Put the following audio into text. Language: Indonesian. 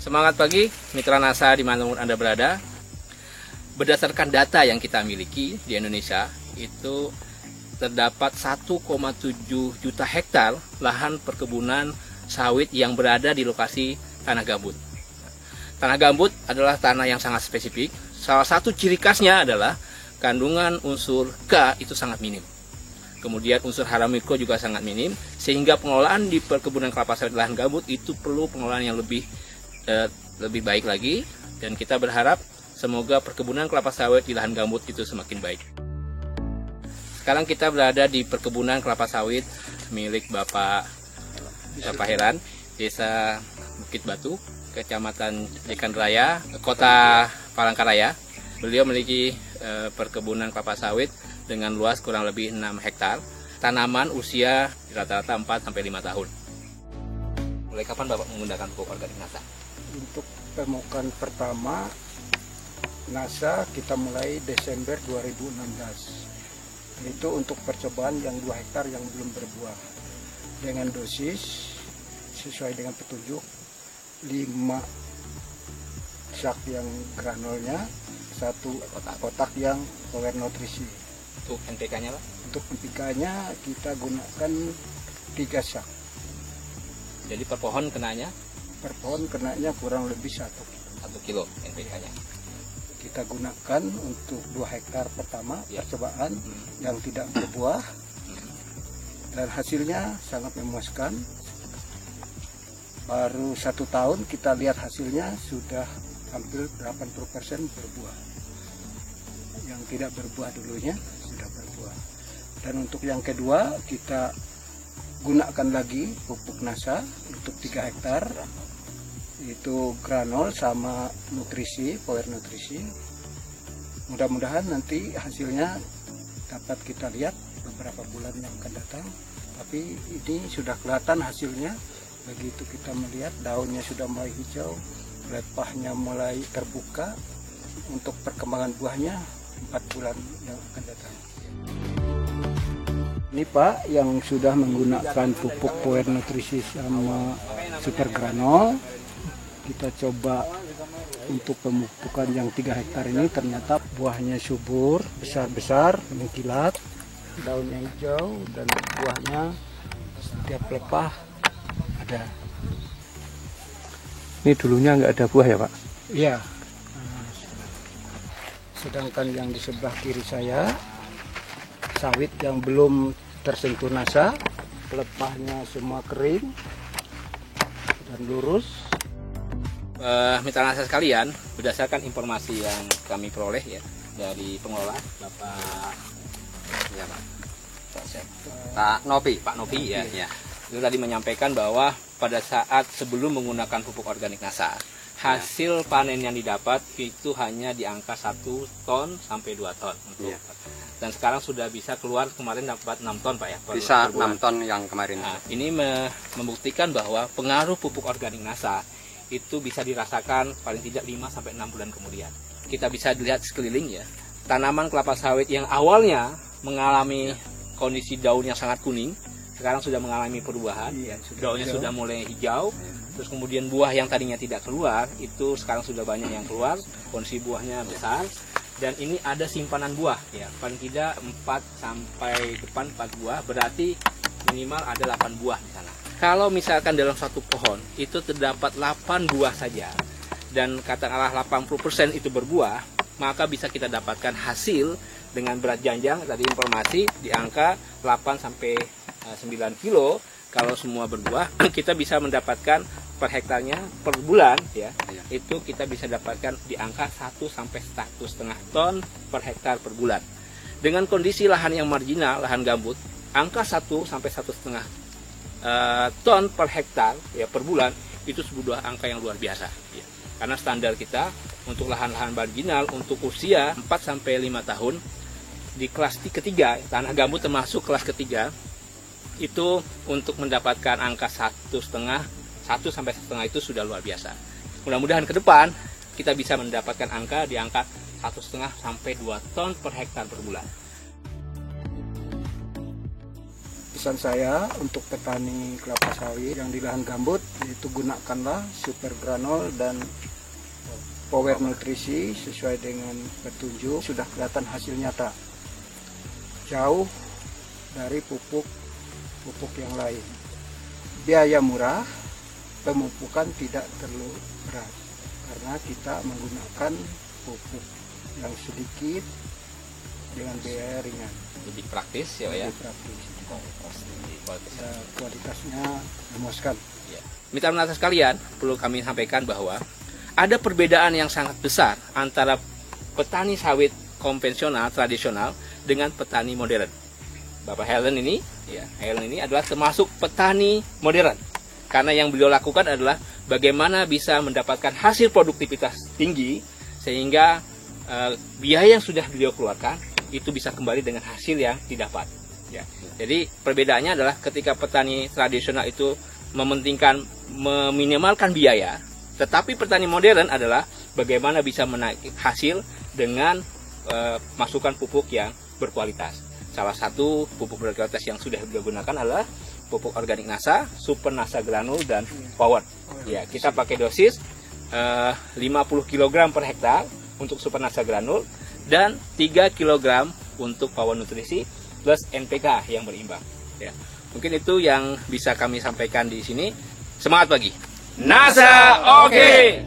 Semangat pagi, mitra NASA dimanapun Anda berada. Berdasarkan data yang kita miliki di Indonesia, itu terdapat 1,7 juta hektar lahan perkebunan sawit yang berada di lokasi tanah gambut. Tanah gambut adalah tanah yang sangat spesifik. Salah satu ciri khasnya adalah kandungan unsur K itu sangat minim. Kemudian unsur hara mikro juga sangat minim, sehingga pengelolaan di perkebunan kelapa sawit lahan gambut itu perlu pengelolaan yang lebih baik lagi, dan kita berharap semoga perkebunan kelapa sawit di lahan gambut itu semakin baik. Sekarang kita berada di perkebunan kelapa sawit milik Bapak Heran, Desa Bukit Batu, Kecamatan Jekan Raya, Kota Palangkaraya. Beliau memiliki perkebunan kelapa sawit dengan luas kurang lebih 6 hektar. Tanaman usia rata-rata 4-5 tahun. Mulai kapan Bapak menggunakan pupuk organik NASA? Untuk pemupukan pertama NASA kita mulai Desember 2016. Itu untuk percobaan yang 2 hektar yang belum berbuah. Dengan dosis sesuai dengan petunjuk 5 sak yang granulnya, 1 kotak yang power nutrisi. Untuk NPK-nya Pak? Untuk NPK-nya kita gunakan 3 sak. Jadi per pohon kenanya? Per pohon kenanya kurang lebih 1 kilo NPK-nya. Kita gunakan untuk 2 hektar pertama percobaan yang tidak berbuah, dan hasilnya sangat memuaskan. Baru 1 tahun kita lihat hasilnya sudah hampir 80% berbuah. Yang tidak berbuah dulunya sudah berbuah. Dan untuk yang kedua kita gunakan lagi pupuk NASA untuk 3 hektar, itu granul sama nutrisi, power nutrisi. Mudah-mudahan nanti hasilnya dapat kita lihat beberapa bulan yang akan datang. Tapi ini sudah kelihatan hasilnya. Begitu kita melihat daunnya sudah mulai hijau, pelepahnya mulai terbuka. Untuk perkembangan buahnya 4 bulan yang akan datang. Ini Pak yang sudah menggunakan pupuk power nutrisi sama super granul. Kita coba untuk pemupukan yang 3 hektar ini, ternyata buahnya subur, besar-besar, mengkilat, daunnya hijau, dan buahnya setiap pelepah ada. Ini dulunya nggak ada buah ya Pak? Iya. Sedangkan yang di sebelah kiri saya, sawit yang belum tersentuh NASA, pelepahnya semua kering dan lurus. Mitra NASA sekalian, berdasarkan informasi yang kami peroleh ya dari pengelola Pak Nopi ya. Itu tadi menyampaikan bahwa pada saat sebelum menggunakan pupuk organik NASA, hasil panen yang didapat itu hanya di angka 1 ton sampai 2 ton untuk dan sekarang sudah bisa keluar, kemarin dapat 6 ton Pak ya. Bisa 6 ton yang kemarin. Nah, ini membuktikan bahwa pengaruh pupuk organik NASA itu bisa dirasakan paling tidak 5-6 bulan kemudian. Kita bisa dilihat sekeliling ya, tanaman kelapa sawit yang awalnya mengalami kondisi daun yang sangat kuning, sekarang sudah mengalami perubahan, daunnya sudah mulai hijau, terus kemudian buah yang tadinya tidak keluar, itu sekarang sudah banyak yang keluar, kondisi buahnya besar, dan ini ada simpanan buah ya, paling tidak 4 buah, berarti minimal ada 8 buah di sana. Kalau misalkan dalam satu pohon itu terdapat 8 buah saja, dan katakanlah 80% itu berbuah, maka bisa kita dapatkan hasil dengan berat janjang tadi informasi di angka 8-9 kilo. Kalau semua berbuah, kita bisa mendapatkan per hektarnya per bulan ya, itu kita bisa dapatkan di angka 1-1,5 ton per hektar per bulan. Dengan kondisi lahan yang marginal, lahan gambut, angka 1-1,5 ton per hektar ya per bulan itu sebuah angka yang luar biasa ya. Karena standar kita untuk lahan-lahan marginal untuk usia 4-5 tahun di kelas ketiga, tanah gambut termasuk kelas ketiga, itu untuk mendapatkan angka 1,5 itu sudah luar biasa. Mudah-mudahan ke depan kita bisa mendapatkan angka di angka 1,5 sampai 2 ton per hektar per bulan. pesan saya untuk petani kelapa sawit yang di lahan gambut, itu gunakanlah super granul dan power nutrisi sesuai dengan petunjuk. Sudah kelihatan hasil nyata, jauh dari pupuk yang lain. Biaya murah, pemupukan tidak terlalu berat karena kita menggunakan pupuk yang sedikit dengan biaya ringan. Lebih praktis ya Pak ya. Lebih praktis. Kualitasnya memuaskan. Ya. Mitra penata sekalian, perlu kami sampaikan bahwa ada perbedaan yang sangat besar antara petani sawit konvensional tradisional dengan petani modern. Bapak Helen ini adalah termasuk petani modern. Karena yang beliau lakukan adalah bagaimana bisa mendapatkan hasil produktivitas tinggi sehingga biaya yang sudah beliau keluarkan itu bisa kembali dengan hasil yang didapat. Ya. Jadi perbedaannya adalah ketika petani tradisional itu meminimalkan biaya, tetapi petani modern adalah bagaimana bisa menaiki hasil dengan masukan pupuk yang berkualitas. Salah satu pupuk berkualitas yang sudah beliau gunakan adalah pupuk organik NASA, Super NASA Granul dan Power. Ya, kita pakai dosis 50 kg per hektar untuk Super NASA Granul dan 3 kg untuk Power Nutrisi plus NPK yang berimbang. Ya. Mungkin itu yang bisa kami sampaikan di sini. Semangat pagi. NASA oke.